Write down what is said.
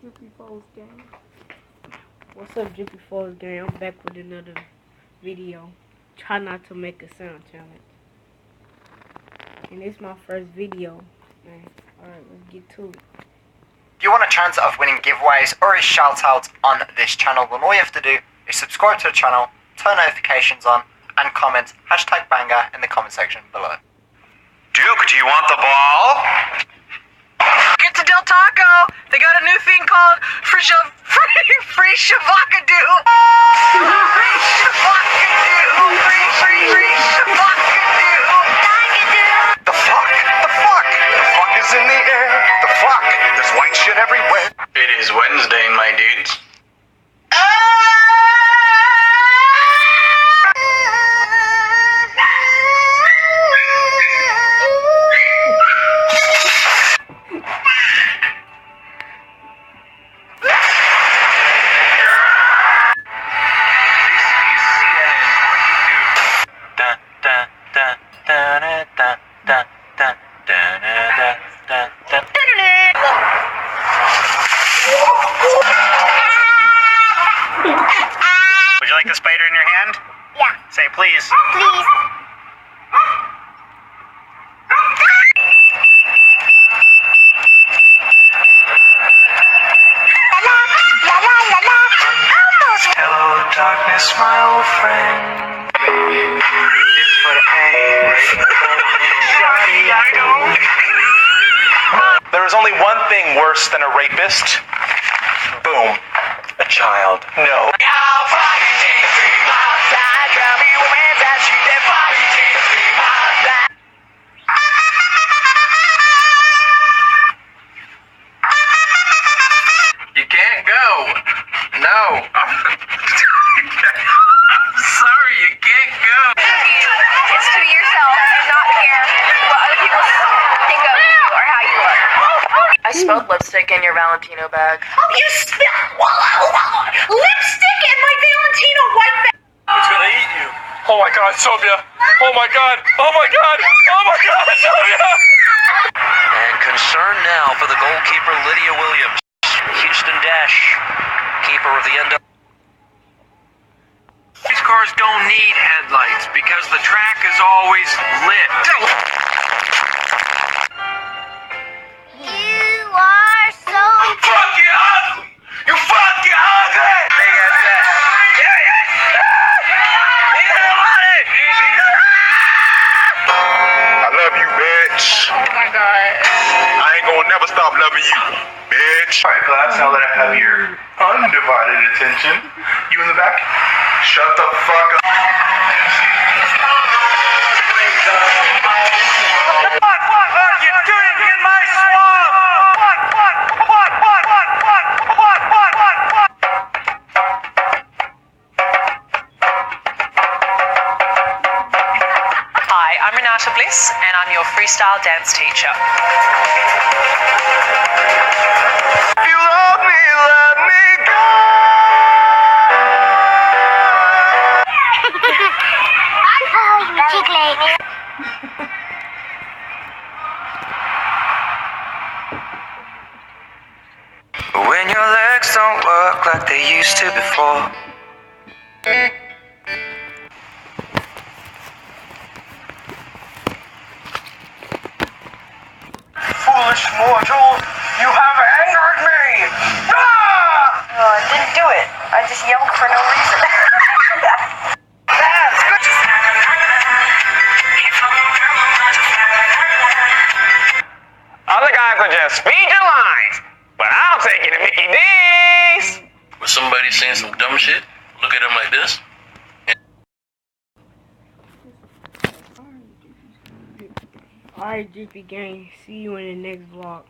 Drippy Foes gang. What's up, Drippy Foes gang? I'm back with another video. Try not to make a sound challenge. And it's my first video, man. Alright, let's get to it. If you want a chance of winning giveaways or a shout out on this channel, then all you have to do is subscribe to the channel, turn notifications on, and comment #banger in the comment section below. Duke, do you want the ball? Get to Del Taco. They got a new thing called free shavacadoo. Free shavacadoo. Free shavacadoo. The fuck? The fuck? The fuck is in the air. The fuck? There's white shit everywhere. It is Wednesday, my dudes. Would you like the spider in your hand? Yeah. Say please. Please. Hello, darkness, my old friend. It's for the There is only one thing worse than a rapist. Boom. A child. No. You can't go. No. Sorry, you can't go. It's to be yourself and not care what other people think of you or how you look. I smelled lipstick in your Valentino bag. You smell lipstick in my Valentino white bag. It's gonna eat you. Oh my god, Sylvia. Oh my god. Oh my god. Oh my god, Sylvia. And concern now for the goalkeeper Lydia Williams. Houston Dash, keeper of the end. These cars don't need headlights because the track is always lit. You are so Fucking ugly! You fucking ugly! Big ass ass. I love you, bitch. Oh my god. I ain't gonna never stop loving you, bitch. Alright, class, now that I have your undivided attention, you in the back, shut the fuck up. What are you doing in my swamp? Hi, I'm Renata Bliss, and I'm your freestyle dance teacher. If you love me, let me go. When your legs don't work like they used to before. Foolish mortal, you have angered me! Ah! No, I didn't do it. I just yelled for no reason. That's good. Other guys are just speed your lines, but I'll take you to Mickey D's. When somebody's saying some dumb shit, look at them like this. Alright, Drippy gang. See you in the next vlog.